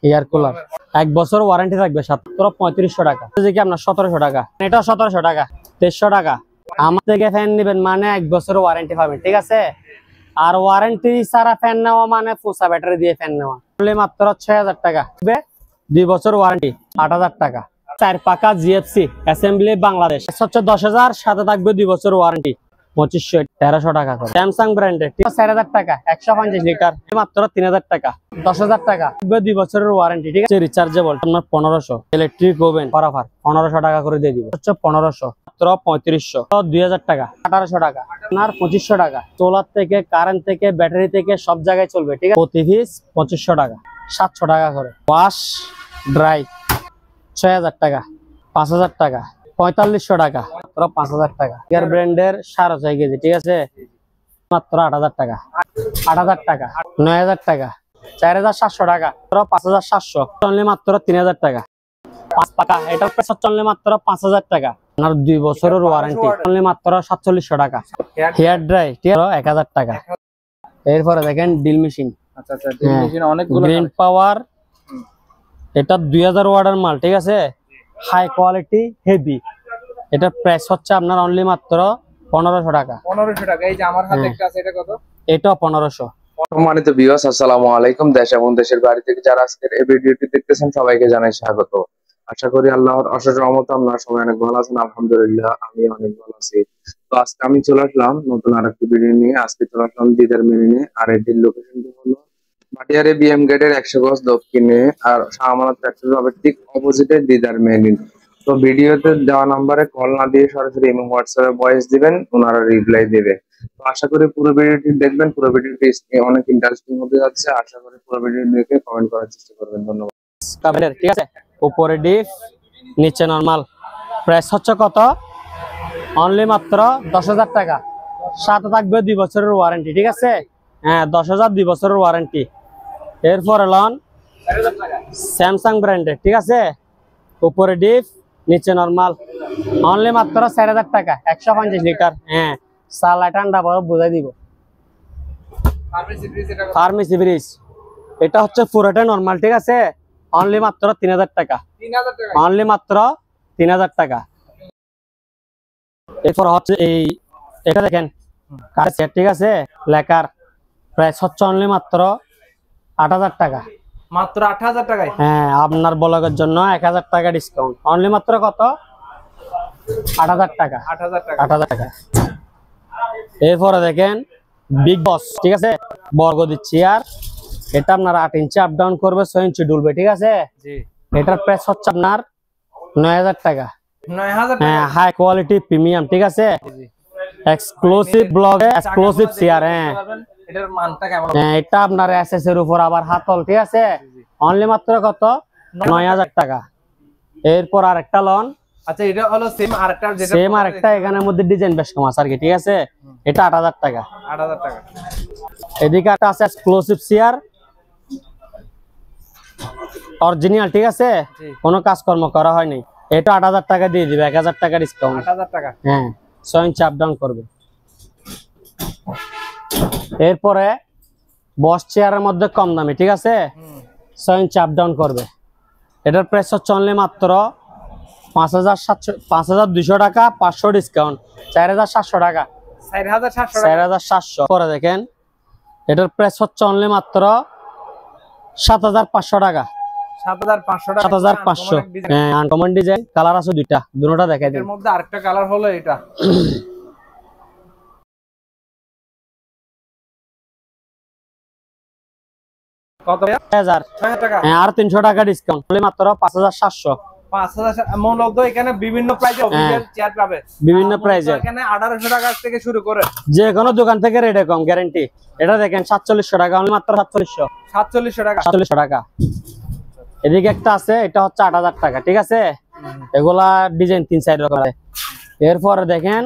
Air cooler 1 বছর warranty থাকবে 3500 টাকা। যে কি আপনার 1700 টাকা, এটা 1700 টাকা, 2300 টাকা। আমার থেকে ফ্যান নেবেন মানে 1 বছর ওয়ারেন্টি পাবেন, ঠিক আছে। আর ওয়ারেন্টি ছাড়া ফ্যান নেওয়া মানে ফুসা ব্যাটারি দিয়ে ফ্যান নেওয়া, মাত্র 6000 টাকা। 2 বছর ওয়ারেন্টি 8000 টাকা। 4 পাকা জিএফসি অ্যাসেম্বলি বাংলাদেশ হচ্ছে 10000, সাথে থাকবে 2 বছর ওয়ারেন্টি 2500 1300 টাকা করে। স্যামসাং ব্র্যান্ডের 4000 টাকা 150 লিটার মাত্র 3000 টাকা। 10000 টাকা 2 বছরের ওয়ারেন্টি, ঠিক আছে। রিচার্জেবল আপনার 1500। ইলেকট্রিক ওভেন অফার 1500 টাকা করে দিয়ে দিব, হচ্ছে 1500 মাত্র 3500। 2000 টাকা 1800 টাকা আপনার 2500 টাকা। সোলার থেকে, কারেন্ট থেকে, ব্যাটারি থেকে সব জায়গায় চলবে, ঠিক আছে। প্রতি পিস 2500 টাকা 700 টাকা করে। ওয়াশ ড্রাই 6000 টাকা 5000 টাকা 4500 টাকা মাত্র 5000 টাকা। এয়ার ব্র্যান্ডের 6.5 কেজি, ঠিক আছে, মাত্র 8000 টাকা। 8000 টাকা 9000 টাকা 4700 টাকা 5700 অনলি মাত্র 3000 টাকা। 5 পাকা এটার প্রাইস অনলি মাত্র 5000 টাকা। আপনার 2 বছরের ওয়ারেন্টি অনলি মাত্র 4700 টাকা। হেয়ার ড্রাই 1000 টাকা। এরপরে দেখেন ড্রিল মেশিন, আচ্ছা আচ্ছা, ড্রিল মেশিন অনেকগুলো। গ্রিন পাওয়ার, এটা 2000 ওয়াটের মাল, ঠিক আছে, হাই কোয়ালিটি হেভি। এটা প্রাইস হচ্ছে আপনার অনলি মাত্র 1500 টাকা। 1500 টাকা। এই যে আমার হাতে একটা আছে, এটা কত? এটা 1500। সম্মানিত ভিউয়ার্স, আসসালামু আলাইকুম। দেশ এবং দেশের বাইরে থেকে যারা আজকের এই ভিডিওটি দেখতেছেন সবাইকে জানাই স্বাগত। আশা করি আল্লাহর অশেষ রহমতে আপনারা সবাই অনেক ভালো আছেন। আলহামদুলিল্লাহ আমি অনেক ভালো আছি। তো আজকে আমি চলে আসলাম নতুন আরেকটি ভিডিও নিয়ে। আজকে চলে আসলাম দিদার মেনে নিয়ে। আর এটির লোকেশনটি হলো ভাটিয়ারি বিএম গেটের 100 গজ দক্ষিণে আর শাহ আমানত পেট্রোল পাম্পের ঠিক অপোজিটে দিদার মেনে। তো ভিডিওতে দেওয়া নাম্বারে কল না দিয়ে সরাসরি এবং হোয়াটসঅ্যাপে ভয়েস দিবেন, ওনারা রিপ্লাই দেবে। তো আশা করি পুরো ভিডিওটি দেখবেন। পুরো ভিডিওটি অনেক ইন্টারেস্টিং হতে যাচ্ছে। আশা করি পুরো ভিডিও দেখে কমেন্ট করার চেষ্টা করবেন। ধন্যবাদ। কাভারের, ঠিক আছে, উপরে ডিপ নিচে নরমাল। প্রাইস হচ্ছে কত? অনলি মাত্র 10000 টাকা। সাথে থাকবে 2 বছরের ওয়ারেন্টি, ঠিক আছে। হ্যাঁ, 10000 2 বছরের ওয়ারেন্টি। এরপরে লন স্যামসাং ব্র্যান্ডের, ঠিক আছে, উপরে ডিপ নিচে নরমাল, অনলি মাত্র 4000 টাকা। 150 লিটার। হ্যাঁ, সালা ঠান্ডা বরফ বুঝাই দিব। ফার্মেসি ব্রিজ এটা হচ্ছে পুরোটা নরমাল, ঠিক আছে, অনলি মাত্র 3000 টাকা। 3000 টাকা অনলি মাত্র 3000 টাকা। এরপর হচ্ছে এই এটা দেখেন কার সেট, ঠিক আছে, লেকার। প্রাইস হচ্ছে অনলি মাত্র 8000 টাকা। মাত্র 8000 টাকায়। হ্যাঁ, আপনার ব্লগের জন্য 1000 টাকা ডিসকাউন্ট। অনলি মাত্র কত? 8000 টাকা। 8000 টাকা। 8000 টাকা। এরপরে দেখেন বিগ বস, ঠিক আছে, বর্গদি চেয়ার। এটা আপনার 8 ইঞ্চি আপ ডাউন করবে, 6 ইঞ্চি ডুলবে, ঠিক আছে। জি। এটার প্রাইস হচ্ছে আপনার 9000 টাকা। 9000 টাকা। হ্যাঁ, হাই কোয়ালিটি প্রিমিয়াম, ঠিক আছে, এক্সক্লুসিভ ব্লগে এক্সক্লুসিভ চেয়ার। হ্যাঁ, এটার মানটা কেমন? হ্যাঁ, এটা আপনার এসএস এর উপর আবার হাতল, ঠিক আছে। অনলি মাত্র কত? 9000 টাকা। এরপর আরেকটা লন। আচ্ছা, এটা হলো সেম আরেকটা, যেটা সেম আরেকটা, এখানের মধ্যে ডিজাইন বেশ কম আছে আর কি, ঠিক আছে। এটা 8000 টাকা। 8000 টাকা। এদিকে একটা আছে এক্সক্লুসিভ চেয়ার অরিজিনাল, ঠিক আছে, কোনো কাজকর্ম করা হয়নি। এটা 8000 টাকা দিয়ে দিবে, 1000 টাকা ডিসকাউন্ট। 8000 টাকা। হ্যাঁ, 6 ইঞ্চি আপ ডাউন করবে। এরপরে বস চেয়ারের মধ্যে কম দামি, ঠিক আছে, 6 ইঞ্চি আপ ডাউন করবে। এটার প্রাইস হচ্ছে অনলি মাত্র 5200 টাকা, 500 ডিসকাউন্ট, 4700 টাকা। 4700 টাকা। 4700 পরে দেখেন এটার প্রাইস হচ্ছে অনলি মাত্র 7500 টাকা। 7500 টাকা। 7500। হ্যাঁ, আনকমন ডিজাইন, কালার আছে দুইটা, দুটোটা দেখাই দিন। এর মধ্যে আরেকটা কালার হলো এটা। কত? 6000 টাকা। হ্যাঁ, আর 300 টাকা ডিসকাউন্ট, অনলি মাত্র 5700। 5000 মূলত এখানে বিভিন্ন প্রাইসে অফিসিয়াল চেয়ার পাবে। বিভিন্ন প্রাইসে এখানে 1800 টাকা থেকে শুরু করে যে কোনো দোকান থেকে রেটে কম, গ্যারান্টি। এটা দেখেন 4700 টাকা, অনলি মাত্র 4700। 4700 টাকা। 4700 টাকা। এদিকে একটা আছে, এটা হচ্ছে 8000 টাকা, ঠিক আছে। এগুলা ডিজাইন 3-4 রকম। এরপরে দেখেন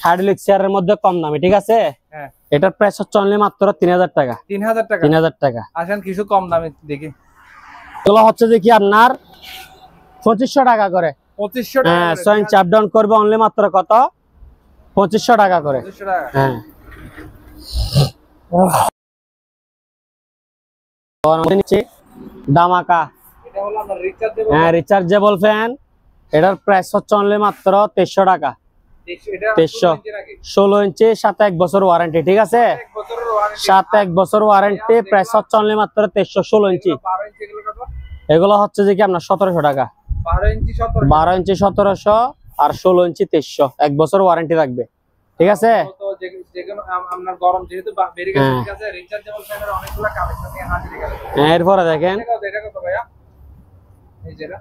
হাইড্রোলিক চেয়ারের মধ্যে কম দামি, ঠিক আছে। হ্যাঁ, এটার প্রাইস হচ্ছে অনলি মাত্র 3000 টাকা। 3000 টাকা। 3000 টাকা। আসেন কিছু কম দামে দেখি। এগুলো হচ্ছে যে কি আপনার 2500 টাকা করে। 2500 টাকা। হ্যাঁ, 6 ইঞ্চি আপ ডাউন করবে, অনলি মাত্র কত? 2500 টাকা করে। 2500 টাকা। হ্যাঁ, নিচে দামাকা। এটা হলো আপনার রিচার্জেবল। হ্যাঁ, রিচার্জেবল ফ্যান। এটার প্রাইস হচ্ছে অনলি মাত্র 2300 টাকা। এটা 2300, 16 ইঞ্চি, সাথে 1 বছর ওয়ারেন্টি। ঠিক আছে, 1 বছরের ওয়ারেন্টি। সাথে 1 বছর ওয়ারেন্টি। প্রাইস হচ্ছে অনলি মাত্র 2300, 16 ইঞ্চি। 12 ইঞ্চি এগুলো কত? এগুলো হচ্ছে যে কি আপনার 1700 টাকা। 12 ইঞ্চি 17। 12 ইঞ্চি 1700 আর 16 ইঞ্চি 2300। 1 বছর ওয়ারেন্টি থাকবে। ঠিক আছে, তো যেগুলো আপনার গরম যেহেতু বেড়ে গেছে, ঠিক আছে, রিচার্জেবল ফ্যানের অনেকগুলো কালেকশন নিয়ে হাজির গেছে। এরপরে দেখেন, এটা কত ভাইয়া? এই যেটা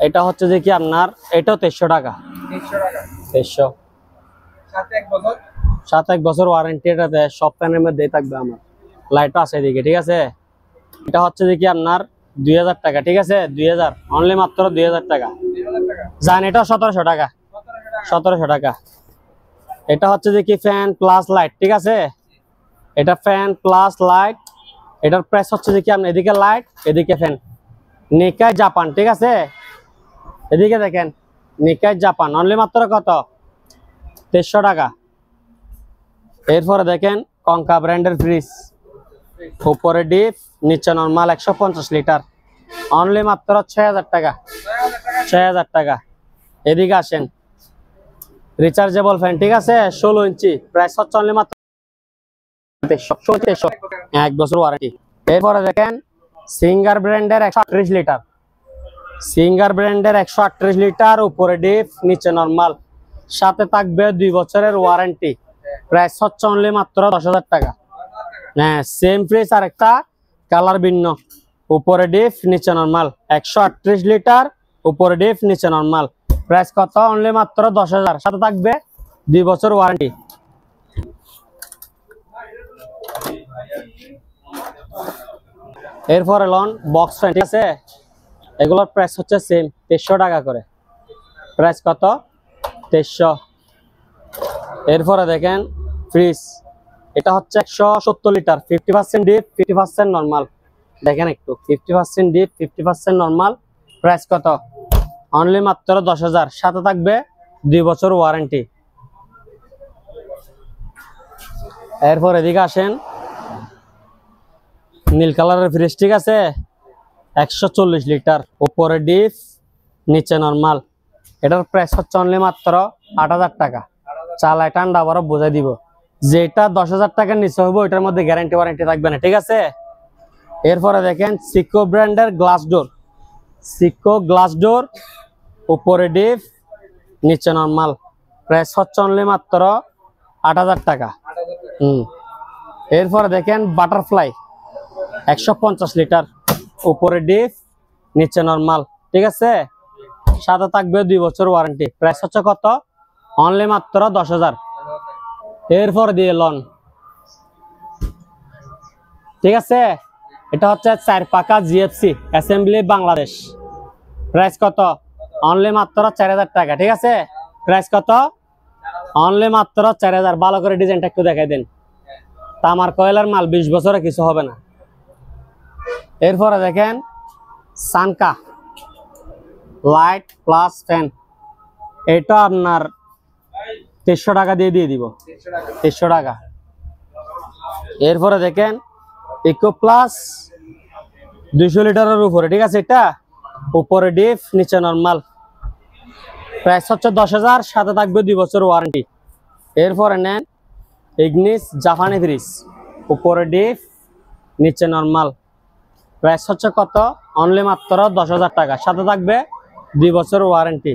এটা হচ্ছে যে কি আপনার, এটাও 2300 টাকা। 300 টাকা 2300, সাথে 1 বছর। সাথে 1 বছর ওয়ারেন্টি। এটাতে সব ফ্যানের মধ্যেই থাকবে আমার। লাইটও আছে এদিকে। ঠিক আছে, এটা হচ্ছে যে কি আপনার 2000 টাকা। ঠিক আছে, 2000, অনলি মাত্র 2000 টাকা। 2000 টাকা। জান, এটা 1700 টাকা। 1700 টাকা। এটা হচ্ছে যে কি ফ্যান প্লাস লাইট। ঠিক আছে, এটা ফ্যান প্লাস লাইট। এটার প্রাইস হচ্ছে যে কি আপনার, এদিকে লাইট এদিকে ফ্যান। নিকাই জাপান। ঠিক আছে, এদিকে দেখেন, নিকাই জাপান, অনলি মাত্র কত? 2300 টাকা। এরপরে দেখেন কঙ্কা ব্র্যান্ডের ফ্রিজ, উপরে ডিপ, নিচে নরমাল, 150 লিটার, অনলি মাত্র 6000 টাকা। 6000 টাকা। এদিকে আসেন, রিচার্জেবল ফ্যান। ঠিক আছে, 16 ইঞ্চি, প্রাইস হচ্ছে অনলি মাত্র 2300। 1 বছর ওয়ারেন্টি। এরপরে দেখেন সিঙ্গার ব্র্যান্ডের 138 লিটার, সিঙ্গার ব্র্যান্ডের 138 লিটার, উপরে ডিপ, নিচে নরমাল, সাথে থাকবে 2 বছরের ওয়ারেন্টি। প্রাইস হচ্ছে অনলি মাত্র 10,000 টাকা। হ্যাঁ, সেম ফ্রিজ, আর একটা কালার ভিন্ন, উপরে ডিপ, নিচে নরমাল, 138 লিটার, উপরে ডিপ, নিচে নরমাল। প্রাইস কত? অনলি মাত্র 10,000, সাথে থাকবে 2 বছর ওয়ারেন্টি। এরপরে লন বক্স ফ্যান। ঠিক আছে, এগুলোর প্রাইস হচ্ছে সেম 2300 টাকা করে। প্রাইস কত? 2300। এরপরে দেখেন ফ্রিজ, এটা হচ্ছে 170 লিটার, 50% ডিপ, 50% নরমাল। দেখেন একটু, 50% ডিপ, 50% নরমাল। প্রাইস কত? অনলি মাত্র 10,000, সাথে থাকবে 2 বছর ওয়ারেন্টি। এরপর এদিকে আসেন, নীল কালারের ফ্রিজ। ঠিক আছে, 140 লিটার, উপরে ডিপ, নিচে নরমাল। এটার প্রাইস হচ্ছে অনলি মাত্র 8,000 টাকা। চালায় ঠান্ডা বরফ বোঝাই দিব। যেটা 10,000 টাকার নিচে হবে ওইটার মধ্যে গ্যারান্টি ওয়ারেন্টি থাকবে না। ঠিক আছে, এরপরে দেখেন সিকো ব্র্যান্ডের গ্লাস ডোর, সিকো গ্লাস ডোর, উপরে ডিপ, নিচে নরমাল। প্রাইস হচ্ছে অনলি মাত্র 8,000 টাকা। এরপরে দেখেন বাটারফ্লাই, 150 লিটার, উপরে ডিপ, নিচে নরমাল। ঠিক আছে, সাথে থাকবে 2 বছর ওয়ারেন্টি। প্রাইস হচ্ছে কত? অনলি মাত্র 10,000। এরপর দিয়ে লন। ঠিক আছে, এটা হচ্ছে 4 পাকা জিএফসি অ্যাসেম্বলি বাংলাদেশ। প্রাইস কত? অনলি মাত্র 4,000 টাকা। ঠিক আছে, প্রাইস কত? অনলি মাত্র 4,000। ভালো করে ডিজাইনটা একটু দেখাই দেন। তামার কয়লার মাল, 20 বছরে কিছু হবে না। এরপরে দেখেন সানকা লাইট প্লাস ফ্যান, এটা আপনার 300 টাকা দিয়ে দিব। 300 টাকা। এরপরে দেখেন ইকো প্লাস, 200 লিটারের উপরে। ঠিক আছে, এটা উপরে ডিপ, নিচে নরমাল। প্রাইস হচ্ছে 10,000, সাথে থাকবে 2 বছর ওয়ারেন্টি। এরপরে নেন ইগনিস জাপানি ফ্রিজ, উপরে ডিপ, নিচে নরমাল। প্রাইস হচ্ছে কত? অনলি মাত্র 10,000 টাকা, সাথে থাকবে 2 বছর ওয়ারেন্টি।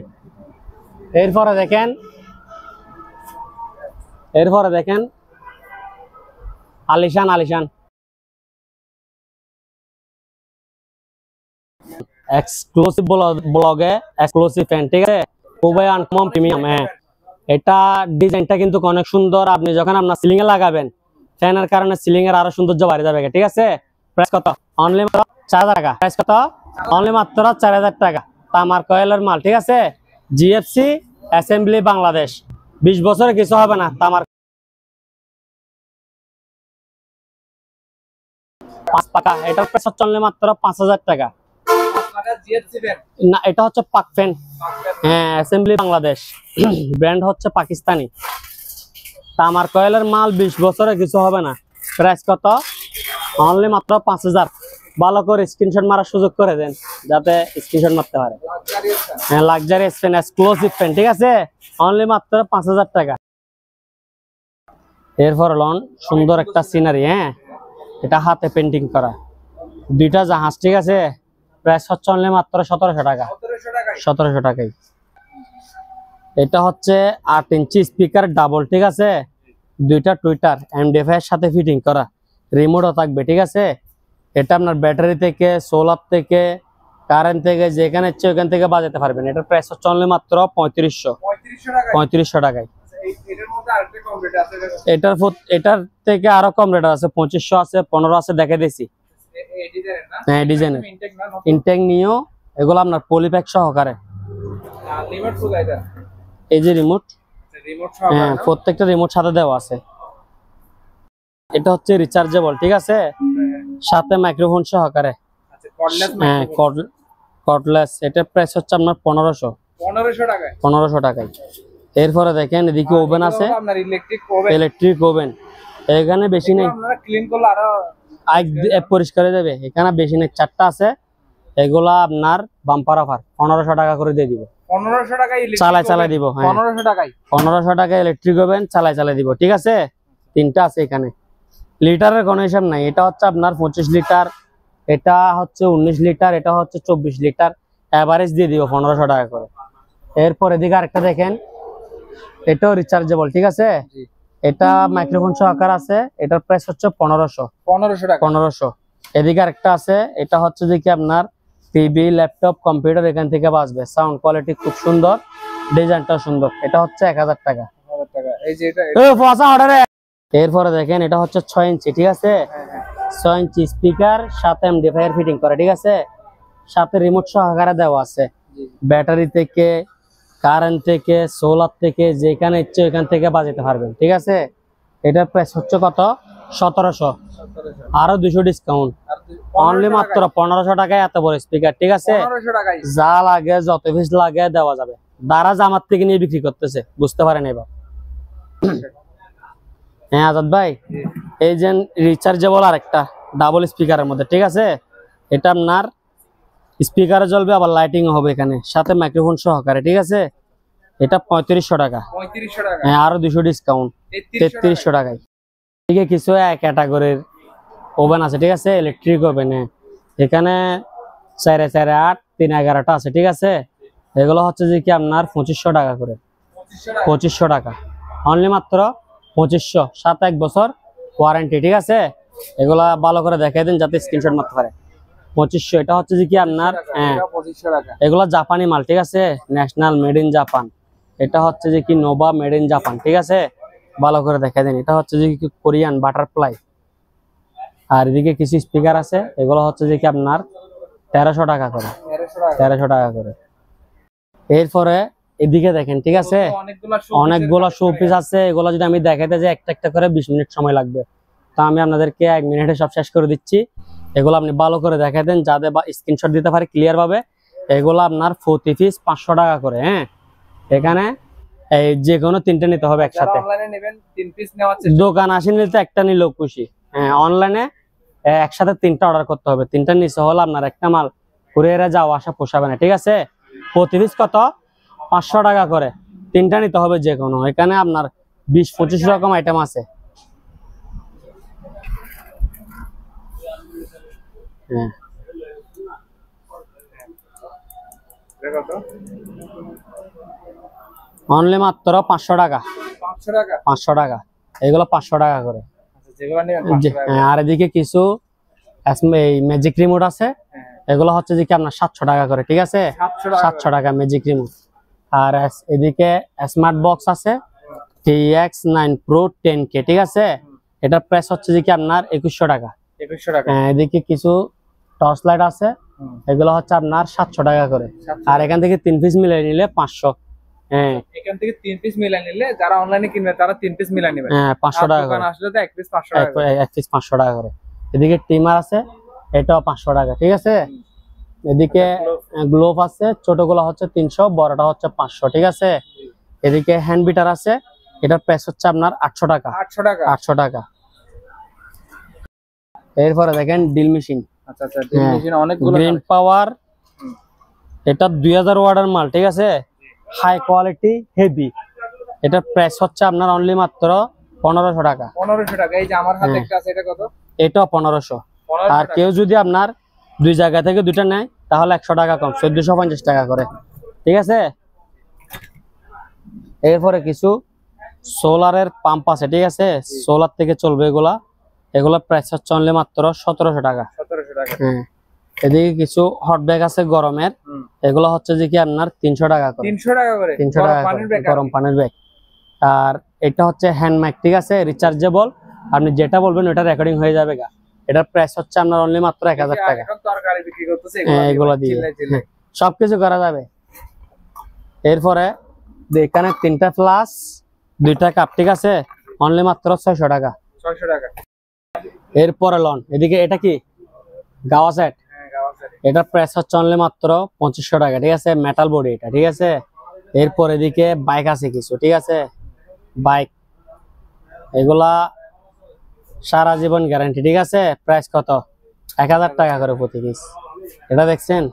এরপরে দেখেন আলিশান এক্সক্লুসিভ ব্লগে এক্সক্লুসিভ ফ্যান। ঠিক আছে, খুবই আনকমন প্রিমিয়াম। হ্যাঁ, এটা ডিজাইনটা কিন্তু অনেক সুন্দর। আপনি যখন আপনার সিলিং এ লাগাবেন, ফ্যানের কারণে সিলিং এর আরো সৌন্দর্য বাড়ে যাবে। ঠিক আছে, প্রাইস কত? অনলি মাত্র 4,000 টাকা। প্রাইস কত? অনলি মাত্র 4,000 টাকা। তামার কয়েলের মাল। ঠিক আছে, জিএফসি অ্যাসেম্বলি বাংলাদেশ, 20 বছরে কিছু হবে না। তামার 5 পাকা, এটার প্রাইস হচ্ছে অনলি মাত্র 5,000 টাকা। না, এটা হচ্ছে পাক ফ্যান। হ্যাঁ, অ্যাসেম্বলি বাংলাদেশ, ব্র্যান্ড হচ্ছে পাকিস্তানি। তামার কয়েলের মাল, 20 বছরে কিছু হবে না। প্রাইস কত? অনলি মাত্র 5,000। ভালো করে স্ক্রিনশট মারার সুযোগ করে দেন, যাতে স্ক্রিনশট মারতে পারে। হ্যাঁ, লাক্সারিয়াস পেন, এক্সক্লুসিভ পেন, ঠিক আছে, অনলি মাত্র 5000 টাকা। এরপর লন সুন্দর একটা সিনারি, হ্যাঁ, এটা হাতে পেন্টিং করা, দুইটা জাহাজ, ঠিক আছে, প্রাইস হচ্ছে অনলি মাত্র 1700 টাকা। 1700 টাকাই। এটা হচ্ছে 8 ইঞ্চি স্পিকার ডাবল, ঠিক আছে, দুইটা টুইটার এমডিএফআই এর সাথে ফিটিং করা, রিমোটও থাকবে, ঠিক আছে। এটা আপনার ব্যাটারি থেকে, সোলার থেকে, কারেন্ট থেকে, যেখানে ইচ্ছে ওখান থেকে বাজাতে পারবেন। এটার প্রাইস হচ্ছে অনলি মাত্র 3500 টাকায়। এটার থেকে আরো কম রেট আছে, 2500 আছে, 15 আছে, দেখে দিয়েছি। হ্যাঁ, ডিজাইনের ইনটেক নিও, এগুলো আপনার পলিপ্যাক সহকারে। এই যে রিমোট, হ্যাঁ, প্রত্যেকটা রিমোট সাথে দেওয়া আছে। এটা হচ্ছে রিচার্জেবল, ঠিক আছে, সাথে মাইক্রোফোন সহকারে। হ্যাঁ, কর্ডলেস। এটার প্রাইস হচ্ছে আপনার 1500 টাকায়। এরপরে দেখেন এদিকে ওভেন আছে, ইলেকট্রিক ওভেন। এখানে বেশি নেই, পরিষ্কার হয়ে যাবে। এখানে বেশি নেই, 4টা আছে। এগুলা আপনার বাম্পার অফার, 1500 টাকা করে দিয়ে দিব। 1500 টাকায় চালাই দিব। হ্যাঁ, 1500 টাকা ইলেকট্রিক ওভেন, চালাই দিব, ঠিক আছে। 3টা আছে এখানে। লিটারের কোনো হিসাব নাই। এটা হচ্ছে আপনার 25 লিটার, এটা হচ্ছে 19 লিটার, এটা হচ্ছে 24 লিটার, এভারেজ দিয়ে দিব 1500 টাকা করে। এরপর এদিকে আরেকটা দেখেন, এটাও রিচার্জেবল, ঠিক আছে, এটা মাইক্রোফোন সহকার আছে। এটার প্রাইস হচ্ছে 1500 টাকা। এদিকে আরেকটা আছে, এটা হচ্ছে যে কি আপনার টিভি, ল্যাপটপ, কম্পিউটার এখান থেকে বাজবে, সাউন্ড কোয়ালিটি খুব সুন্দর, ডিজাইনটাও সুন্দর। এটা হচ্ছে 1000 টাকা। এরপরে দেখেন, এটা হচ্ছে 6 ইঞ্চি, ঠিক আছে, 6 ইঞ্চি স্পিকার, সাথে এমডিএফআই এর ফিটিং করা, ঠিক আছে, সাথে রিমোট সহকারে দেওয়া আছে। ব্যাটারি থেকে, কারেন্ট থেকে, সোলার থেকে, যেখানে ইচ্ছে ওইখান থেকে বাজাতে পারবেন, ঠিক আছে। এটার প্রাইস হচ্ছে কত? 1700, আরো 200 ডিসকাউন্ট, অনলি মাত্র 1500 টাকায় এত বড় স্পিকার, ঠিক আছে। যা লাগে, যত পিস লাগে দেওয়া যাবে। দারাজ আমার থেকে নিয়ে বিক্রি করতেছে, বুঝতে পারেন এবার। হ্যাঁ আজাদ ভাই, এই যে রিচার্জেবল আরেকটা ডাবল স্পিকারের মধ্যে, ঠিক আছে, এটা আপনার স্পিকারে জ্বলবে, আবার লাইটিং হবে এখানে, সাথে মাইক্রোফোন সহকারে, ঠিক আছে। এটা 3500 টাকা। হ্যাঁ, আরো 200 ডিসকাউন্ট, 3300 টাকায়। ঠিক আছে, কিছু এক ক্যাটাগরির ওভেন আছে, ঠিক আছে, ইলেকট্রিক ওভেন। এখানে 4 4 8 3 11টা আছে, ঠিক আছে। এগুলো হচ্ছে যে কি আপনার 2500 টাকা করে। 2500 টাকা, অনলি মাত্র 2500, সাথে 1 বছর ওয়ারেন্টি, ঠিক আছে। এগুলা ভালো করে দেখাই দিন যাতে স্ক্রিনশট মারতে পারে। 2500, এটা হচ্ছে যে কি আপনার, হ্যাঁ, এগুলা জাপানি মাল, ঠিক আছে, ন্যাশনাল মেড ইন জাপান। এটা হচ্ছে যে কি নোভা মেড ইন জাপান, ঠিক আছে, ভালো করে দেখাই দিন। এটা হচ্ছে যে কি কোরিয়ান বাটারফ্লাই। আর এদিকে কিছু স্পিকার আছে, এগুলো হচ্ছে যে কি আপনার 1300 টাকা করে। 1300 টাকা করে। এরপরে এদিকে দেখেন, ঠিক আছে, অনেকগুলো শোপিস আছে। এগুলো যদি আমি দেখাইতে যাই একটা একটা করে 20 মিনিট সময় লাগবে, তা আমি আপনাদেরকে 1 মিনিটে সব শেষ করে দিচ্ছি। এগুলো আপনি ভালো করে দেখাই দেন, যাতে বা স্ক্রিনশট দিতে পারে ক্লিয়ার ভাবে। এগুলো আপনার প্রতি পিস 500 টাকা করে। হ্যাঁ, এখানে এই যে কোনো 3টে নিতে হবে একসাথে। দোকান আসে নিতে একটা নিলেও খুশি। হ্যাঁ, অনলাইনে একসাথে 3টা অর্ডার করতে হবে। 3টা নিচে হলে আপনার একটা মাল কুরিয়ারে যাওয়া আসা পোষাবে না, ঠিক আছে। প্রতি পিস কত? 500 টাকা করে। 3টা নিতে হবে যে কোনো। এখানে আপনার 20-25 রকম আইটেম আছে। হ্যাঁ, অনলি মাত্র 500 টাকা। 500 টাকা, এগুলো 500 টাকা করে। আর এদিকে কিছু ম্যাজিক রিমোট আছে, এগুলো হচ্ছে যে কি আপনার 700 টাকা করে, ঠিক আছে, 700 টাকা ম্যাজিক রিমোট। আর এদিকে স্মার্ট বক্স আছে, TX9 Pro 10K, ঠিক আছে, এটার প্রাইস হচ্ছে যে কি আপনার 2100 টাকা। এদিকে কিছু টর্চ লাইট আছে, এগুলো হচ্ছে আপনার 700 টাকা করে। আর এখান থেকে 3 পিস মিলিয়ে নিলে 500। হ্যাঁ, এখান থেকে 3 পিস মিলিয়ে নিলে যারা অনলাইনে কিনবে তারা 3 পিস মিলিয়ে নেবে। হ্যাঁ, 500 টাকা করে। আসলে তো 1 পিস 500 টাকা, 1 পিস 500 টাকা করে। এদিকে টিমার আছে, এটাও 500 টাকা, ঠিক আছে। এদিকে গ্লোভ আছে, ছোটগুলো হচ্ছে 300, বড়টা হচ্ছে 500, ঠিক আছে। এদিকে হ্যান্ড বিটার আছে, এটার প্রাইস হচ্ছে আপনার 800 টাকা। 800 টাকা। এরপরে দেখেন ড্রিল মেশিন, আচ্ছা আচ্ছা, ড্রিল মেশিন অনেকগুলো গ্রিন পাওয়ার, এটা 2000 ওয়াটের মাল, ঠিক আছে, হাই কোয়ালিটি হেভি। এটা প্রাইস হচ্ছে আপনার অনলি মাত্র 1500 টাকা। 1500 টাকা। এই যে আমার হাতে একটা আছে, এটা কত? এটাও 1500। আর কেউ যদি আপনার দুই জায়গা থেকে দুইটা নেয় তাহলে 100 টাকা কম, 1450 টাকা করে, ঠিক আছে। এরপরে কিছু সোলারের পাম্প আছে, ঠিক আছে, সোলার থেকে চলবে এগুলা। এগুলা প্রাইস হচ্ছে অনলি মাত্র 1700 টাকা। 1700 টাকা। হ্যাঁ, এদিকে কিছু হট ব্যাগ আছে গরমের, এগুলো হচ্ছে যে কি আপনার 300 টাকা করে। 300 টাকা করে 300 টাকা গরম পানির ব্যাগ। আর এটা হচ্ছে হ্যান্ড মাইক, ঠিক আছে, রিচার্জেবল। আপনি যেটা বলবেন ওটা রেকর্ডিং হয়ে যাবে গা। এটার প্রাইস হচ্ছে আপনার অনলি মাত্র 1000 টাকা। এখন তরকারি বিক্রি করতেছে এগুলো দিয়ে সবকিছু করা যাবে। এরপরে এখানে 3টা ফ্লাস 2টা কাপ, ঠিক আছে, অনলি মাত্র 600 টাকা। 600 টাকা। এরপরে লন, এদিকে এটা কি গাওয়া সেট, হ্যাঁ, গাওয়া সেট। এটার প্রাইস হচ্ছে অনলি মাত্র 2500 টাকা, ঠিক আছে, মেটাল বডি এটা, ঠিক আছে। এরপর এদিকে বাইক আছে কিছু, ঠিক আছে, বাইক এগুলা সারা জীবন গ্যারান্টি, ঠিক আছে। প্রাইস কত? 1000 টাকা করে প্রতি পিস। এটা দেখছেন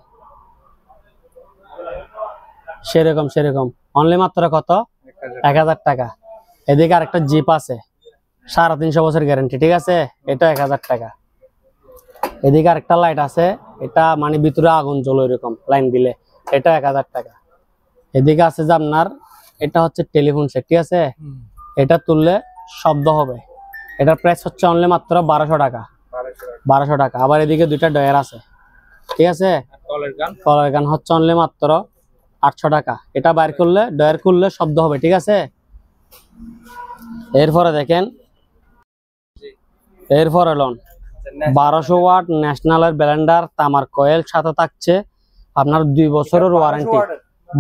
সেরকম অনলি মাত্র কত? 1000 টাকা। এদিকে আরেকটা জিপ আছে 350 বছর গ্যারান্টি, ঠিক আছে, এটা 1000 টাকা। এদিকে আরেকটা লাইট আছে, এটা মানে ভিতরে আগুন জ্বলে এরকম লাইন দিলে, এটা 1000 টাকা। এদিকে আছে যে আপনার এটা হচ্ছে টেলিফোন সেট, ঠিক আছে, এটা তুললে শব্দ হবে। এটার প্রাইস হচ্ছে অনলি মাত্র 1200 টাকা। 1200 টাকা। আবার এদিকে 2টা ডয়ার আছে, ঠিক আছে, কলার গান হচ্ছে অনলি মাত্র 800 টাকা। এটা বাইর করলে ডয়ার খুললে শব্দ হবে, ঠিক আছে। এরপরে দেখেন, এরপরে লন 1200 ওয়াট ন্যাশনালের ব্লেন্ডার তামার কয়েল, সাথে থাকছে আপনার 2 বছরের ওয়ারেন্টি।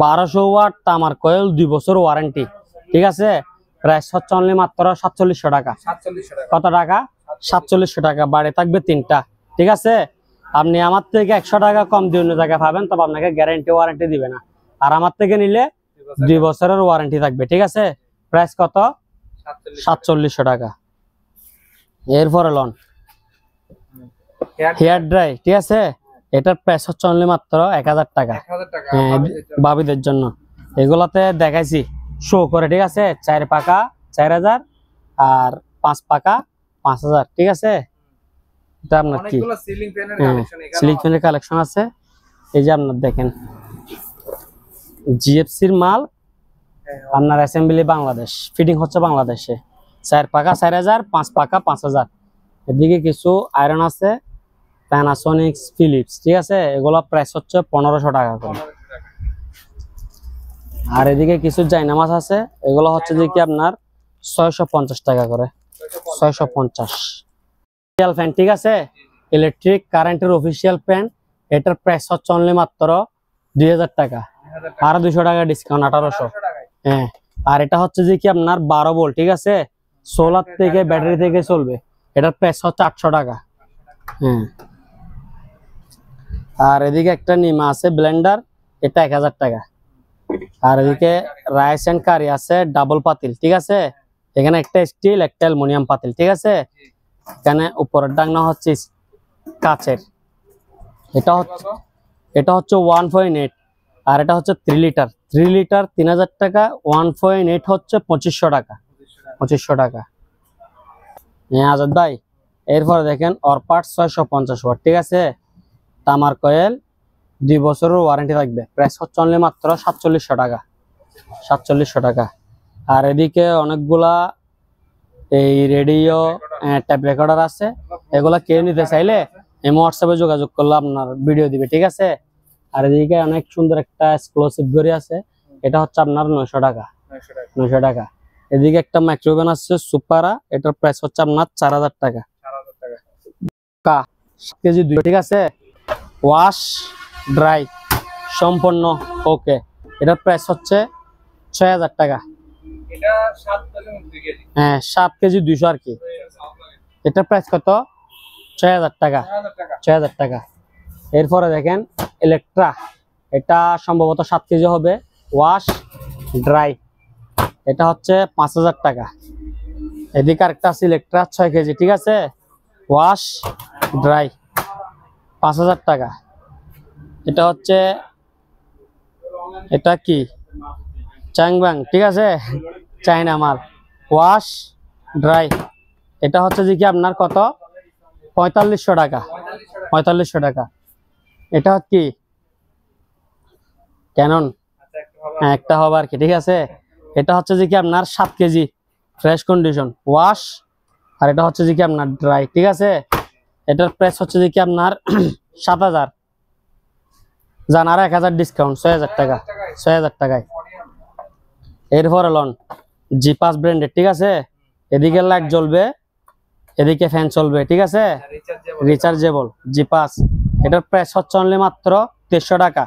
1200 ওয়াট তামার কয়েল, 2 বছর ওয়ারেন্টি, ঠিক আছে। প্রাইস হচ্ছে অনলি মাত্র 4700 টাকা। 4700 টাকা। কত টাকা? 4700 টাকা। বাড়ি থাকবে 3টা, ঠিক আছে। আপনি আমার থেকে 100 টাকা কম দিয়ে অন্য জায়গায় পাবেন, তবে আপনাকে গ্যারান্টি ওয়ারেন্টি দিবে না। আর আমার থেকে নিলে 2 বছরের ওয়ারেন্টি থাকবে, ঠিক আছে। প্রাইস কত? 4700 টাকা। এরপরে লন হেয়ার ড্রাই, ঠিক আছে, এটার প্রাইস হচ্ছে অনলি মাত্র 1000 টাকা। 1000 টাকা বাবিদের জন্য। এগুলাতে দেখাইছি শো করে, ঠিক আছে, 4 পাকা 4000 আর 5 পাকা 5000, ঠিক আছে। এটা আপনার কি অনেকগুলো সিলিং ফ্যানের কালেকশন, সিলিং ফ্যানের কালেকশন আছে। এই যে আপনার দেখেন জিএফসির মাল, আপনার অ্যাসেম্বলি বাংলাদেশ, ফিটিং হচ্ছে বাংলাদেশে। 4 পাকা 4000, 5 পাকা 5000। এদিকে কিছু আয়রন আছে প্যানাসোনিক, ফিলিপস, ঠিক আছে, এগুলা প্রাইস হচ্ছে 1500 টাকা করে। আর এদিকে কিছু জাইনামাজ আছে, এগুলো হচ্ছে যে কি আপনার 650 টাকা করে। 650। ফ্যান, ঠিক আছে, ইলেকট্রিক কারেন্টের অফিসিয়াল ফ্যান, এটার প্রাইস হচ্ছে অনলি মাত্র 2000 টাকা। আর 200 টাকা ডিসকাউন্ট, 1800। হ্যাঁ, আর এটা হচ্ছে যে কি আপনার 12 ভোল্ট, ঠিক আছে, সোলার থেকে ব্যাটারি থেকে চলবে। এটার প্রাইস হচ্ছে 800 টাকা। হ্যাঁ, আর এদিকে একটা নিমা আছে ব্লেন্ডার, এটা 1000 টাকা। আর এদিকে রাইস এন্ড কারি আছে ডাবল পাতিল, ঠিক আছে, এখানে একটা স্টিল একটা অ্যালুমিনিয়াম পাতিল, ঠিক আছে। এখানে উপরের ডাকনা হচ্ছে কাচের। এটা হচ্ছে 1.8, আর এটা হচ্ছে 3 লিটার। 3 লিটার 3000 টাকা, 1.8 হচ্ছে 2500 টাকা। 2500 টাকা। হ্যাঁ আজাদ ভাই, এরপরে দেখেন অরপাট 650 ওয়াট, ঠিক আছে, তামার কয়েল, 2 বছরের ওয়ারেন্টি থাকবে। প্রাইস হচ্ছে অনলি মাত্র 4700 টাকা। 4700 টাকা। আর এদিকে অনেকগুলা এই রেডিও ট্যাপ রেকর্ডার আছে, এগুলা কেউ নিতে চাইলে হোয়াটসঅ্যাপে যোগাযোগ করলে আপনার ভিডিও দিবে, ঠিক আছে। আর এদিকে অনেক সুন্দর একটা এক্সক্লুসিভ ঘড়ি আছে, এটা হচ্ছে আপনার 900 টাকা। 900 টাকা। এদিকে একটা মাইক্রোওভেন আছে সুপারা, এটার প্রাইস হচ্ছে আপনার 4000 টাকা। 7 কেজি 2, ঠিক আছে, ওয়াশ ড্রাই সম্পূর্ণ ওকে। এটার প্রাইস হচ্ছে 6000 টাকা। এটা 7 কেজি। হ্যাঁ, 7 কেজি 200 আর কি। এটার প্রাইস কত? 6000 টাকা। 6000 টাকা। এরপরে দেখেন ইলেকট্রা, এটা সম্ভবত 7 কেজি হবে, ওয়াশ ড্রাই, এটা হচ্ছে 5000 টাকা। এদিকে আরেকটা আছে ইলেকট্রা 6 কেজি, ঠিক আছে, ওয়াশ ড্রাই, 5,000 টাকা। এটা হচ্ছে, এটা কি চাংবাং, ঠিক আছে, চাইনা মাল, ওয়াশ ড্রাই। এটা হচ্ছে যে কি আপনার কত, 4500 টাকা, 4500 টাকা। এটা হচ্ছে কি ক্যানন, হ্যাঁ একটা হবে আর কি, ঠিক আছে। এটা হচ্ছে যে কি আপনার 7 কেজি ফ্রেশ কন্ডিশন ওয়াশ, আর এটা হচ্ছে যে কি আপনার ড্রাই, ঠিক আছে। এটার প্রাইস হচ্ছে যে কি আপনার 7,000, জান আর 1,000 ডিসকাউন্ট, 6,000 টাকা, 6,000 টাকায়। এরপরে লন জি5 ব্র্যান্ডের, ঠিক আছে। এদিকে লাইট জ্বলবে, এদিকে ফ্যান চলবে, ঠিক আছে, রিচার্জেবল জি5। এটার প্রাইস হচ্ছে অনলি মাত্র 300 টাকা।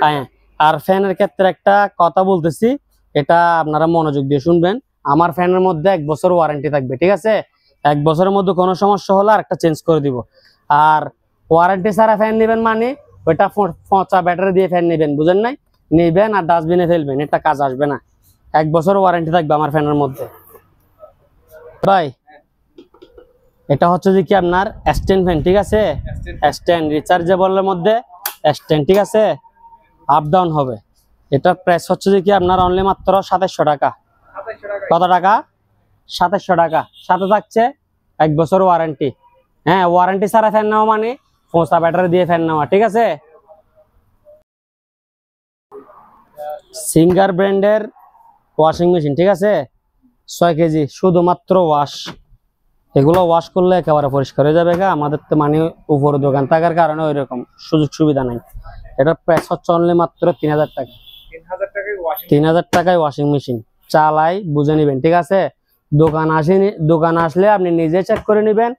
হ্যাঁ, আর ফ্যানের ক্ষেত্রে একটা কথা বলতেছি, এটা আপনারা মনোযোগ দিয়ে শুনবেন। আমার ফ্যানের মধ্যে 1 বছর ওয়ারেন্টি থাকবে, ঠিক আছে। 1 বছরের মধ্যে কোনো সমস্যা হলে আর একটা চেঞ্জ করে দিব। আর ওয়ারেন্টি ছাড়া ফ্যান নেবেন মানে ওইটা পচা ব্যাটারি দিয়ে ফ্যান নেবেন, বুঝেন নাই, নেবেন আর ডাস্টবিনে ফেলবেন, এটা কাজ আসবে না। 1 বছর ওয়ারেন্টি থাকবে আমার ফ্যানের মধ্যে ভাই। এটা হচ্ছে যে কি আপনার স্ট্যান্ড ফ্যান, ঠিক আছে, স্ট্যান্ড রিচার্জেবলের মধ্যে স্ট্যান্ড, ঠিক আছে, আপ ডাউন হবে। এটার প্রাইস হচ্ছে যে কি আপনার অনলি মাত্র 2700 টাকা। কত টাকা? 2700 টাকা। সাথে থাকছে 1 বছর ওয়ারেন্টি। হ্যাঁ, ওয়ারেন্টি ছাড়া ফ্যান নেওয়া মানে পচা ব্যাটারি দিয়ে ফ্যান নেওয়া, ঠিক আছে। সিঙ্গার ব্র্যান্ডের ওয়াশিং মেশিন, ঠিক আছে, 6 কেজি শুধুমাত্র ওয়াশ। এগুলো ওয়াশ করলে একেবারে পরিষ্কার হয়ে যাবে। আমাদের তো মানে উপরে দোকান থাকার কারণে ওই রকম সুযোগ সুবিধা নাই। এটার প্রাইস হচ্ছে অনলি মাত্র 3,000 টাকা। 3,000 টাকায় ওয়াশিং মেশিন চালাই বুঝে নিবেন, ঠিক আছে। দোকান আসলে আপনি নিজে চেক করে নিবেন,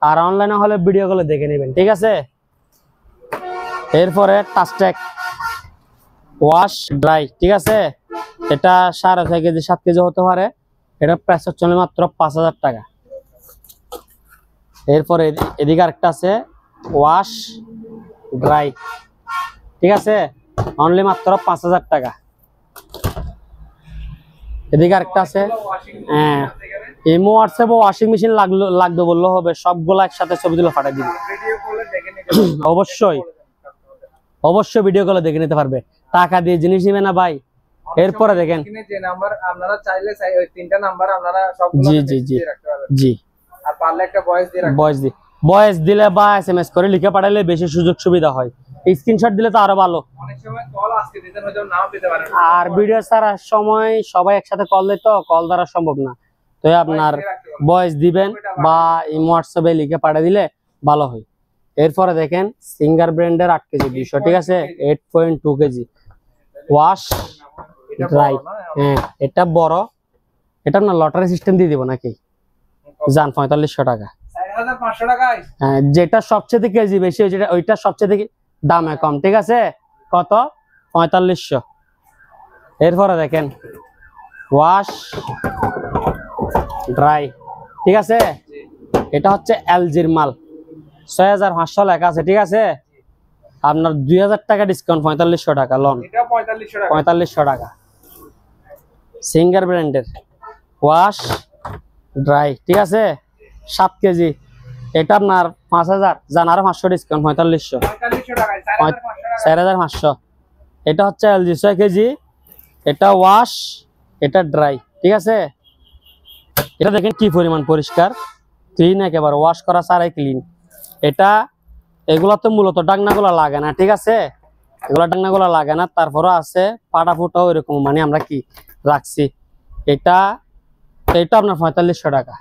আর অনলাইনে হলে ভিডিও কলে দেখে নিবেন, ঠিক আছে। এরপরে টাচটেক ওয়াশ ড্রাই, ঠিক আছে। এটা 6.5 কেজি 7 কেজি হতে পারে। এটার প্রাইস হচ্ছে মাত্র 5,000 টাকা। এরপরে এদিকে আরেকটা আছে ওয়াশ ড্রাই, ঠিক আছে, অনলি মাত্র 5,000 টাকা। এদিকে আরেকটা আছে, হ্যাঁ, ইমো হোয়াটসঅ্যাপ ওয়াশিং মেশিন লাগবে বললেও হবে, সবগুলো একসাথে ছবি তুলে পাঠিয়ে দিবে। অবশ্যই অবশ্যই ভিডিও কলে দেখে নিতে পারবে, টাকা দিয়ে জিনিস নিবে না ভাই। এরপরে দেখেন, যে নাম্বার আপনারা চাইলে ওই 3টা নাম্বার আপনারা সবগুলো জি জি জি রাখতে পারবেন। জি, আর পারলে একটা ভয়েস দিয়ে রাখবেন। ভয়েস দিলে বা এসএমএস করে লিখে পাঠালে বেশি সুযোগ সুবিধা হয়। স্ক্রিনশট দিলে তো আরো ভালো। অনেক সময় কল আজকে দিতেন, হয়তো নাও পেতে পারেন। আর ভিডিও ছাড়ার সময় সবাই একসাথে কল দিই তো কল দ্বারা সম্ভব না, তো আপনার ভয়েস দিবেন বা ইমো হোয়াটসঅ্যাপে লিখে পাঠিয়ে দিলে ভালো হয়। এরপরে দেখেন সিঙ্গার ব্র্যান্ডের 8 কেজি 200, ঠিক আছে, 8.2 কেজি ওয়াশ ড্রাই। হ্যাঁ, এটা বড়। এটা না লটারি সিস্টেম দিয়ে দিব নাকি জান 4500 টাকা। 4,500 টাকায়। হ্যাঁ, যেটা সবচেয়ে কেজি বেশি যেটা ওইটা সবচেয়ে দামে কম, ঠিক আছে। কত? 4500। এরপরে দেখেন ওয়াশ ড্রাই, ঠিক আছে। এটা হচ্ছে এলজির মাল, 6,500 লেখা আছে, ঠিক আছে। আপনার 2,000 টাকা ডিসকাউন্ট, 4500 টাকা লোন, এটা 4500 টাকা। 4500 টাকা। সিঙ্গার ব্র্যান্ডের ওয়াশ ড্রাই, ঠিক আছে, 7 কেজি। এটা আপনার 5,000, জান আরো 500 ডিসকাউন্ট, 4500। 4500 টাকায় 4,500 টাকা। 4,500। এটা হচ্ছে এলজি 6 কেজি। এটা ওয়াশ, এটা ড্রাই, ঠিক আছে। এটা দেখেন কি পরিমাণ পরিষ্কার, ক্লিন, একেবারে ওয়াশ করা ছাড়াই ক্লিন। এটা এগুলা তো মূলত ডাকনাগুলো লাগে না, ঠিক আছে, এগুলা ডাকনাগুলো লাগে না, তারপরও আছে পাটা ফুটাও এরকম মানে আমরা কি রাখছি। এটা আপনার 4500 টাকা,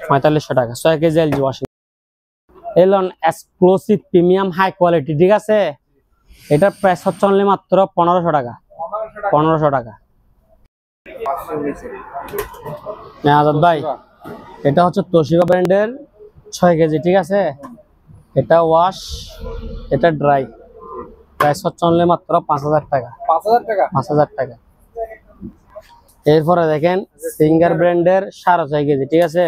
4500 টাকা 6 কেজি এলজি ওয়াশিং। এলন এক্সক্লুসিভ প্রিমিয়াম হাই কোয়ালিটি, ঠিক আছে। এটার প্রাইস হচ্ছে অনলি মাত্র 1500 টাকা, 1500 টাকা। আজাদ ভাই, এটা হচ্ছে তোশিবা ব্র্যান্ডের 6 কেজি, ঠিক আছে। এটা ওয়াশ, এটা ড্রাই, প্রাইস হচ্ছে অনলি মাত্র 5,000 টাকা, 5,000 টাকা। 5,000 টাকা। এরপরে দেখেন সিঙ্গার ব্র্যান্ডের 6.5 কেজি, ঠিক আছে।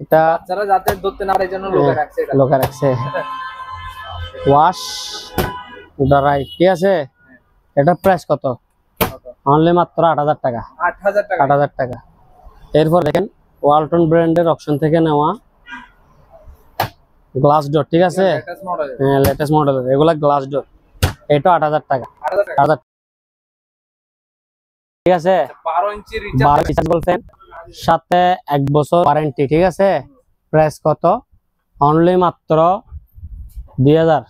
এটা যারা যাতে ধরতে না পারে জন্য লোকে রাখছে এটা। লোকে রাখছে ওয়াশ ড্রাই, ঠিক আছে। এটা প্রাইস কত? অনলি মাত্র 8,000 টাকা, 8,000 টাকা। 8,000 টাকা। এরপর দেখেন ওয়ালটন ব্র্যান্ডের অপশন থেকে নেওয়া গ্লাস ডোর, ঠিক আছে। Latest model. হ্যাঁ, লেটেস্ট মডেল, এগুলা গ্লাস ডোর। এটা 8000 টাকা। 8000, ঠিক আছে। 12 ইঞ্চি 12 রিচার্জেবল ফ্যান, সাথে 1 বছর ওয়ারেন্টি, ঠিক আছে। প্রাইস কত? অনলি মাত্র 2000।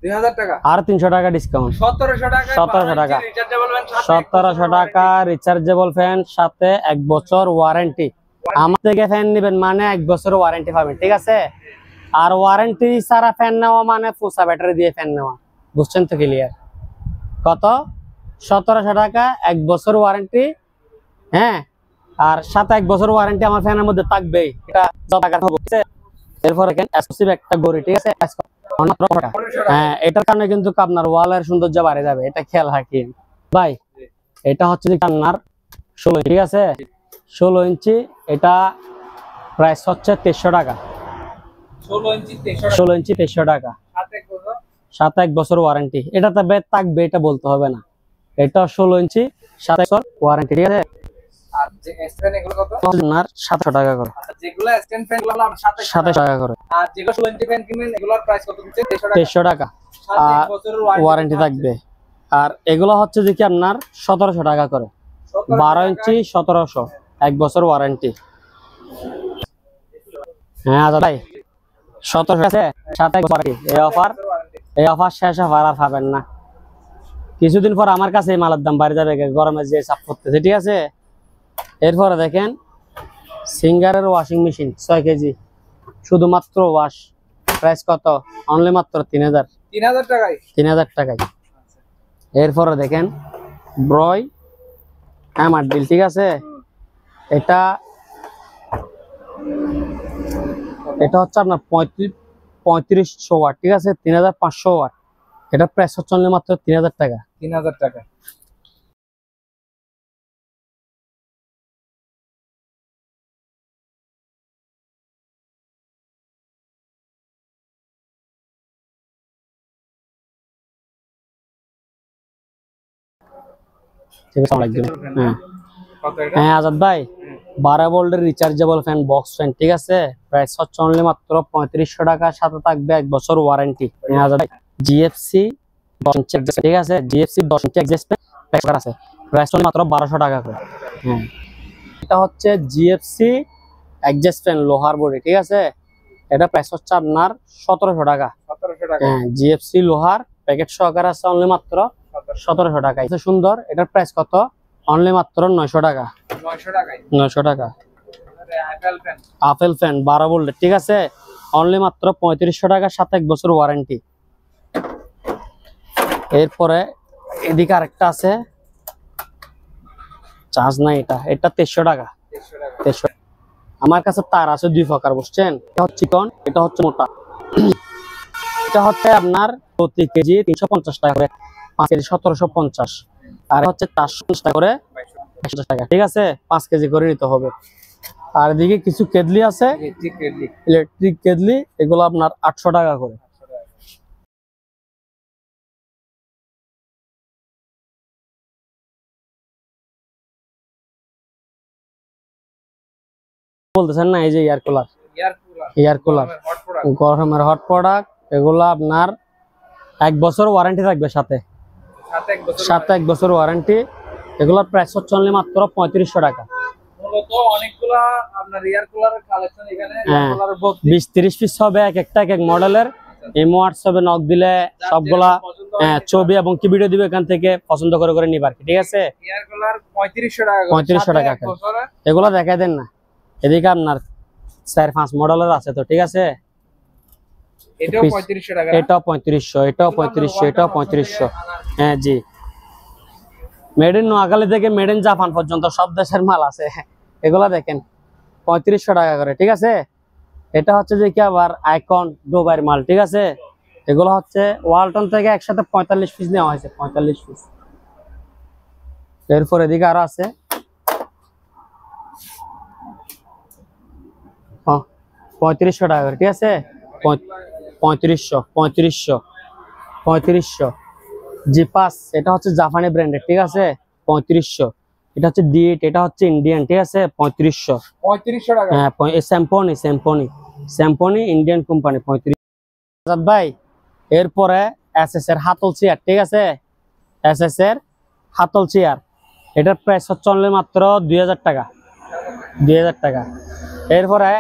2000 টাকা। আর 300 টাকা ডিসকাউন্ট। 1700 টাকা। 1700 টাকা। রিচার্জেবল ফ্যান 1700 টাকা রিচার্জেবল ফ্যান, সাথে 1 বছর ওয়ারেন্টি। আমার থেকে ফ্যান নেবেন মানে 1 বছর ওয়ারেন্টি পাবেন, ঠিক আছে। আর ওয়ারেন্টি ছাড়া ফ্যান নেওয়া মানে ফুসা ব্যাটারি দিয়ে ফ্যান নেওয়া, বুঝছেন তো? ক্লিয়ার? কত? 1700 টাকা, 1 বছর ওয়ারেন্টি। হ্যাঁ, আর সাথে 1 বছর ওয়ারেন্টি আমার ফ্যানের মধ্যে থাকবেই। এটা যত টাকা হবে। এরপর এখানে এক্সক্লুসিভ একটা গড়ি, ঠিক আছে। হ্যাঁ, এটার কারণে কিন্তু আপনার ওয়ালের সৌন্দর্য বাড়ে যাবে, এটা খেয়াল রাখেন ভাই। এটা হচ্ছে যে আপনার 16, ঠিক আছে। 16 ইঞ্চি, এটা প্রাইস হচ্ছে 2300 টাকা। 16 ইঞ্চি 2300 টাকা। 16 ইঞ্চি 2300 টাকা, সাথে 1 বছর ওয়ারেন্টি। এটাতে বেড থাকবে, এটা বলতে হবে না। এটা 16 ইঞ্চি, সাথে 1 বছর ওয়ারেন্টি, ঠিক আছে। আর যে স্ট্যান্ড এগুলো কত? আপনার 700 টাকা করে। আচ্ছা, যেগুলো স্ট্যান্ড ফ্যান গুলো 2700 টাকা করে। আর যেগুলো 16 ইঞ্চি ফ্যান কিনবেন এগুলোর প্রাইস কত দিচ্ছে? 2300 টাকা। সাথে আর 1 বছরের ওয়ারেন্টি থাকবে। আর এগুলো হচ্ছে যে কি আপনার 1700 টাকা করে। 12 ইঞ্চি 1700, 1 বছর ওয়ারেন্টি। হ্যাঁ আচ্ছা ভাই, 1700 আছে, সাথে 1 বছর ওয়ারেন্টি। এই অফার শেষ হওয়ার আর পাবেন না। কিছুদিন পর আমার কাছে এই মালের দাম বাড়ে যাবে, গরমে যে চাপ করতেছে, ঠিক আছে। এরপরে দেখেন সিঙ্গারের ওয়াশিং মেশিন 6 কেজি, শুধুমাত্র ওয়াশ। প্রাইস কত? অনলি মাত্র 3000। 3000 টাকায়। 3000 টাকায়। এরপরে দেখেন ব্রয় হ্যামার ডিল, ঠিক আছে। এটা হচ্ছে আপনার 3500 ওয়াট, ঠিক আছে। 3500 ওয়াট। এটা প্রাইস হচ্ছে অনলি মাত্র 3000 টাকা। 3000 টাকা। ঠিক আছে, অনেক দিন। হ্যাঁ কত এটা? হ্যাঁ আজাদ ভাই, 12 ভোল্টের রিচার্জেবল ফ্যান, বক্স ফ্যান, ঠিক আছে। প্রাইস হচ্ছে অনলি মাত্র 3500 টাকা, সাথে থাকবে 1 বছর ওয়ারেন্টি। হ্যাঁ আজাদ ভাই, জিএফসি 10 ইঞ্চি এক্সজস্ট, ঠিক আছে। জিএফসি 10 ইঞ্চি এক্সজস্ট ফ্যান আছে, প্রাইস অনলি মাত্র 1200 টাকা করে। হ্যাঁ, এটা হচ্ছে জিএফসি এক্সজস্ট ফ্যান, লোহার বডি, ঠিক আছে। এটা প্রাইস হচ্ছে আপনার 1700 টাকা। 1700 টাকা। হ্যাঁ, জিএফসি লোহার প্যাকেট সহকারে আছে, অনলি মাত্র 1700 টাকা। এটা সুন্দর, এটার প্রাইস কত? অনলি মাত্র 900 টাকা। 900 টাকায়। 900 টাকা। Apple fan. আপেল ফ্যান 12 ভোল্টের, ঠিক আছে। অনলি মাত্র 3500 টাকা, সাথে 1 বছর ওয়ারেন্টি। এরপরে এদিকে আরেকটা আছে, চার্জ নাই, এটা 2300 টাকা। 2300। আমার কাছে তার আছে 2 প্রকার, বুঝছেন। এটা হচ্ছে চিকন, এটা হচ্ছে মোটা। এটা হচ্ছে আপনার প্রতি কেজি 350 টাকা করে, 5 কেজি 1750। আর হচ্ছে 450 টাকা করে, 250 টাকা, ঠিক আছে। 5 কেজি করে নিতে হবে। আর এদিকে কিছু কেদলি আছে, ইলেকট্রিক কেদলি, এগুলো আপনার 800 টাকা করে। বলতেছেন না, এই যে এয়ার কুলার, গরমের হট প্রোডাক্ট, এগুলো আপনার 1 বছর ওয়ারেন্টি থাকবে, সাথে 1 বছর ওয়ারেন্টি। এগুলোর প্রাইস হচ্ছে অনলি মাত্র 3500 টাকা। মূলত অনেকগুলা আপনার এয়ার কুলারের কালেকশন এখানে। হ্যাঁ, 20-30 পিস হবে, এক একটা এক এক মডেলের। ইমো হোয়াটসঅ্যাপে নক দিলে সবগুলা ছবি এবং কি ভিডিও দিবে, এখান থেকে পছন্দ করে করে নিবার, ঠিক আছে। এয়ার কুলার 3500 টাকা। 3500 টাকা। এগুলো দেখাই দেন না। এদিকে আপনার 4-5 মডেলের আছে তো, ঠিক আছে। এটাও 3500 টাকা। এটাও 3500, এটাও 3500, এটাও 3500। হ্যাঁ জি, মেড ইন নোয়াখালী থেকে মেড ইন জাপান পর্যন্ত সব দেশের মাল আছে। এগুলা দেখেন 3500 টাকা করে, ঠিক আছে। এটা হচ্ছে যে কি আবার আইকন দুবাইয়ের মাল, ঠিক আছে। এগুলো হচ্ছে ওয়ালটন থেকে একসাথে 45 পিস নেওয়া হয়েছে, 45 পিস। এরপর এদিকে আরো আছে, 3500 টাকা করে, ঠিক আছে। 3500 জিপাস, এটা হচ্ছে জাপানি ব্র্যান্ডের, ঠিক আছে। 3500। এটা হচ্ছে ডিএট, এটা হচ্ছে ইন্ডিয়ান, ঠিক আছে। 3500 টাকা। হ্যাঁ, স্যাম্পনি স্যাম্পনি ইন্ডিয়ান কোম্পানি 35 ভাই। এরপরে এসএস এর হাতল চেয়ার, ঠিক আছে, এসএস এর হাতল চেয়ার, এটার প্রাইস হচ্ছে অনলি মাত্র 2000 টাকা, 2000 টাকা। এরপরে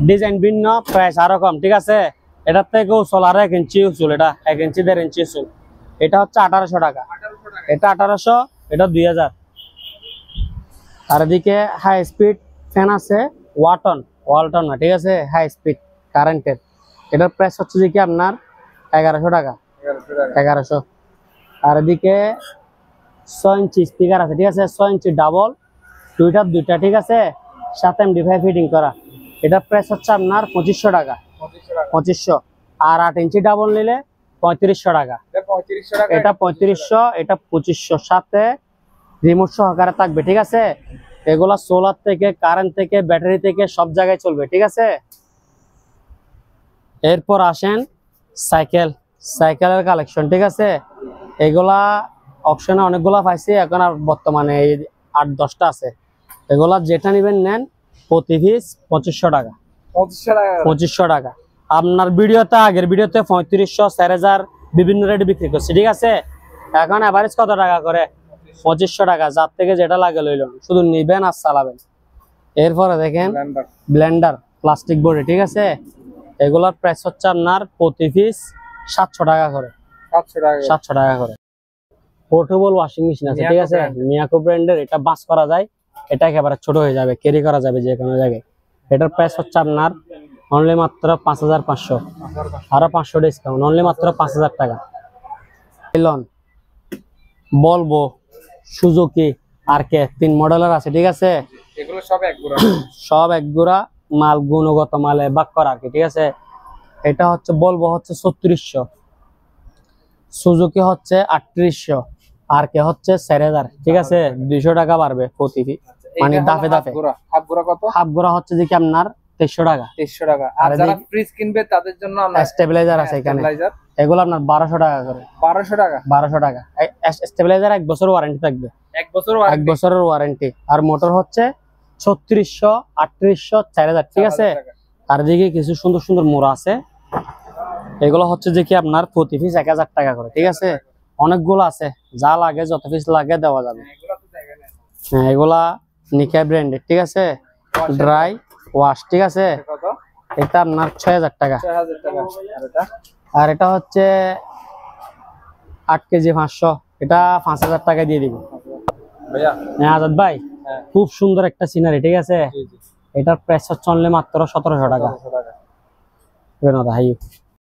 ডিজাইন ভিন্ন, প্রাইস আরো কম, ঠিক আছে। এটার থেকে উচল আরো 1 ইঞ্চি উচল, এটা 1 ইঞ্চি 1.5 ইঞ্চি উচল, এটা হচ্ছে 1800 টাকা, এটা 1800, এটা 2000। আর এদিকে হাই স্পিড ফ্যান আছে ওয়ালটন না, ঠিক আছে, হাই স্পিড কারেন্টের, এটার প্রাইস হচ্ছে যে কি আপনার 1100 টাকা, 1100। আর এদিকে 6 ইঞ্চি স্পিকার আছে, ঠিক আছে, 6 ইঞ্চি ডাবল, দুইটা, ঠিক আছে, সাথে MD5 ফিটিং করা, এটার প্রাইস হচ্ছে আপনার 2500 টাকা, 2500। আর 8 ইঞ্চি ডাবল নিলে 3500 টাকা, এটা 3500, এটা 2500, সাথে রিমোট সহকারে থাকবে, ঠিক আছে। এগুলা সোলার থেকে, কারেন্ট থেকে, ব্যাটারি থেকে সব জায়গায় চলবে, ঠিক আছে। এরপর আসেন সাইকেলের কালেকশন, ঠিক আছে। এগুলা অপশনে অনেকগুলা পাইছি, এখন আর বর্তমানে এই 8-10টা আছে। এগুলা যেটা নিবেন নেন, প্রতি পিস 2500 টাকা, 2500 টাকা। আপনার ভিডিওতে, আগের ভিডিওতে 3500, 4000 বিভিন্ন রেটে বিক্রি করছি, ঠিক আছে। এখন এভারেজ কত টাকা করে? 2500 টাকা। যার থেকে যেটা লাগে লইলেন, শুধু নিবেন আর চালাবেন। এরপরে দেখেন ব্লেন্ডার প্লাস্টিক বডি, ঠিক আছে, এগুলোর প্রাইস হচ্ছে আপনার প্রতি পিস 700 টাকা করে, 700 টাকা করে। পোর্টেবল ওয়াশিং মেশিন আছে, ঠিক আছে, মিয়াকো ব্র্যান্ডের, এটা বাস করা যায়, এটা একেবারে ছোট হয়ে যাবে, ক্যারি করা যাবে যে কোনো জায়গায়। এটার প্রাইস হচ্ছে আপনার অনলি মাত্র 5500, আরো 500 ডিসকাউন্ট, অনলি মাত্র 5000 টাকা। বলবো, সুজুকি, আর কে 3 মডেলের আছে, ঠিক আছে, এগুলো সব এক গোড়া মাল, গুণগত মালে বাক করা আর কি, ঠিক আছে। এটা হচ্ছে বলবো হচ্ছে 3600, সুজুকি হচ্ছে 3800, আর কে হচ্ছে 4000, ঠিক আছে, 200 টাকা বাড়বে প্রতি, মানে দাফে হাফ গোড়া হচ্ছে যে কি আপনার 2300 টাকা, 2300 টাকা। আর যারা ফ্রিজ কিনবে তাদের জন্য আমরা স্টেবিলাইজার আছে এখানে, এগুলো আপনার 1200 টাকা করে, 1200 টাকা। স্টেবিলাইজার 1 বছর ওয়ারেন্টি থাকবে, 1 বছরের ওয়ারেন্টি। আর মোটর হচ্ছে 3600, 3800, 4000, ঠিক আছে। আর দিকে কিছু সুন্দর সুন্দর মোড়া আছে, এগুলো হচ্ছে যে কি আপনার প্রতি পিস 1000 টাকা করে, ঠিক আছে। অনেকগুলো আছে, যা লাগে যত পিস লাগে দেওয়া যাবে। হ্যাঁ, এগুলা নিকা ব্র্যান্ডের, ঠিক আছে, ড্রাই ওয়াশ, ঠিক আছে, এটা আপনার 6000 টাকা। আর এটা হচ্ছে 8 কেজি 500, এটা 5000 টাকা দিয়ে দিব। হ্যাঁ আজাদ ভাই, খুব সুন্দর একটা সিনারি, ঠিক আছে, এটার প্রাইস হচ্ছে অনলি মাত্র 1700 টাকা।